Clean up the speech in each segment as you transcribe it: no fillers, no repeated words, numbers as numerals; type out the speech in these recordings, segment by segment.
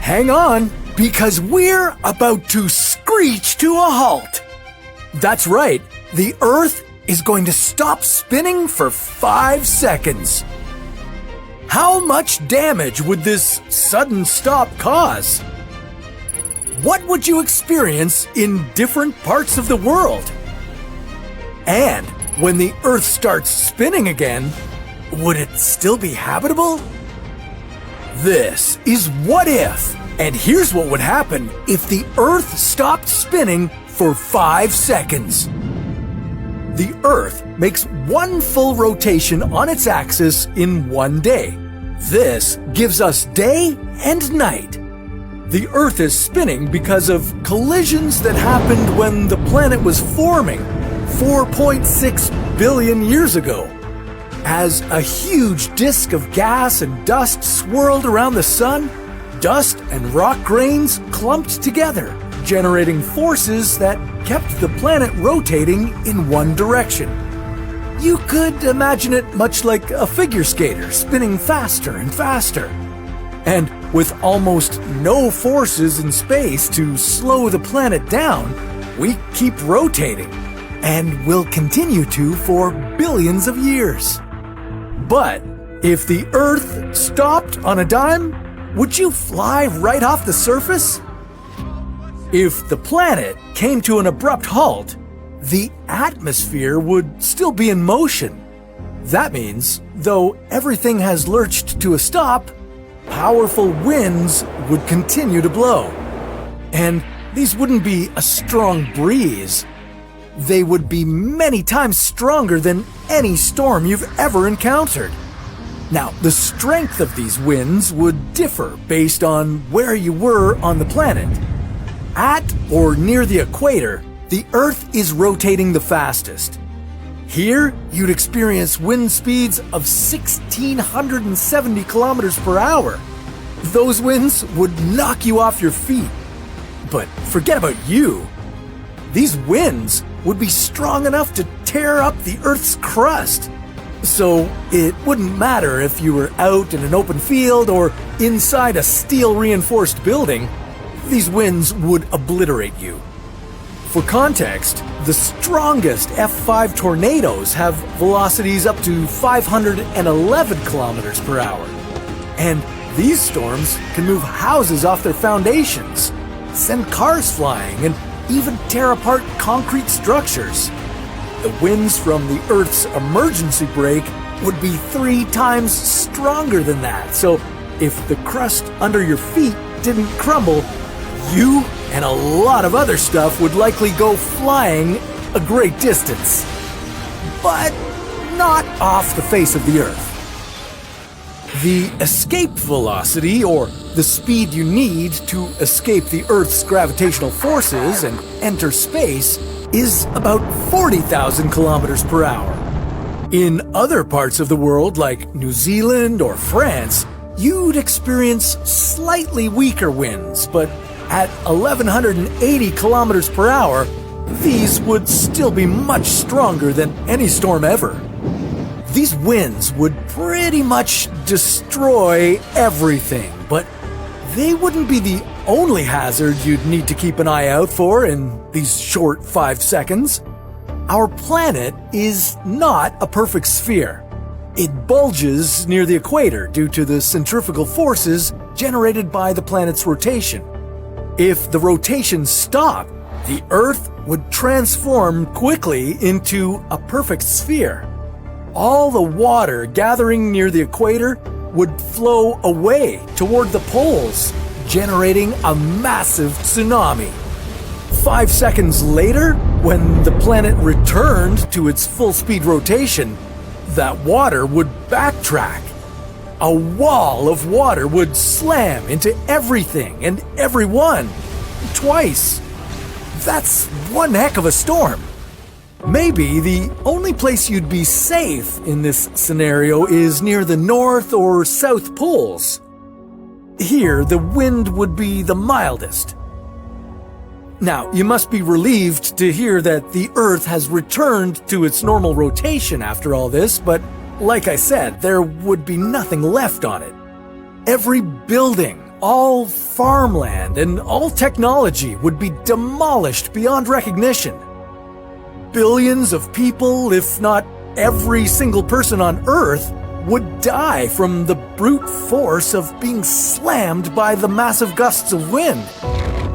Hang on, because we're about to screech to a halt. That's right, the Earth is going to stop spinning for 5 seconds. How much damage would this sudden stop cause? What would you experience in different parts of the world? And when the Earth starts spinning again, would it still be habitable? This is What If, and here's what would happen if the Earth stopped spinning for 5 seconds. The Earth makes one full rotation on its axis in one day. This gives us day and night. The Earth is spinning because of collisions that happened when the planet was forming 4.6 billion years ago. As a huge disk of gas and dust swirled around the sun, dust and rock grains clumped together, generating forces that kept the planet rotating in one direction. You could imagine it much like a figure skater spinning faster and faster. And with almost no forces in space to slow the planet down, we keep rotating, and will continue to for billions of years. But if the Earth stopped on a dime, would you fly right off the surface? If the planet came to an abrupt halt, the atmosphere would still be in motion. That means, though everything has lurched to a stop, powerful winds would continue to blow. And these wouldn't be a strong breeze. They would be many times stronger than any storm you've ever encountered. Now, the strength of these winds would differ based on where you were on the planet. At or near the equator, the Earth is rotating the fastest. Here, you'd experience wind speeds of 1,670 kilometers per hour. Those winds would knock you off your feet. But forget about you. These winds would be strong enough to tear up the Earth's crust. So it wouldn't matter if you were out in an open field or inside a steel-reinforced building. These winds would obliterate you. For context, the strongest F5 tornadoes have velocities up to 511 kilometers per hour. And these storms can move houses off their foundations, send cars flying, and even tear apart concrete structures. The winds from the Earth's emergency brake would be 3 times stronger than that. So if the crust under your feet didn't crumble, you and a lot of other stuff would likely go flying a great distance. But not off the face of the Earth. The escape velocity, or the speed you need to escape the Earth's gravitational forces and enter space, is about 40,000 kilometers per hour. In other parts of the world, like New Zealand or France, you'd experience slightly weaker winds, but at 1,180 kilometers per hour, these would still be much stronger than any storm ever. These winds would pretty much destroy everything, but they wouldn't be the only hazard you'd need to keep an eye out for in these short 5 seconds. Our planet is not a perfect sphere. It bulges near the equator due to the centrifugal forces generated by the planet's rotation. If the rotation stopped, the Earth would transform quickly into a perfect sphere. All the water gathering near the equator would flow away toward the poles, generating a massive tsunami. 5 seconds later, when the planet returned to its full-speed rotation, that water would backtrack. A wall of water would slam into everything and everyone, twice. That's one heck of a storm. Maybe the only place you'd be safe in this scenario is near the North or South Poles. Here, the wind would be the mildest. Now, you must be relieved to hear that the Earth has returned to its normal rotation after all this, but like I said, there would be nothing left on it. Every building, all farmland and all technology would be demolished beyond recognition. Billions of people, if not every single person on Earth, would die from the brute force of being slammed by the massive gusts of wind.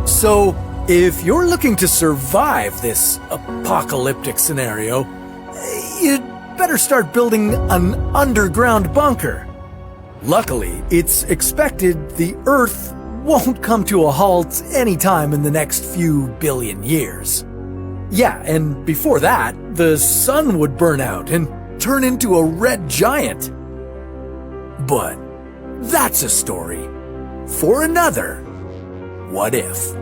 So, if you're looking to survive this apocalyptic scenario, you'd better start building an underground bunker. Luckily, it's expected the Earth won't come to a halt anytime in the next few billion years. Yeah, and before that, the sun would burn out and turn into a red giant. But that's a story for another What If.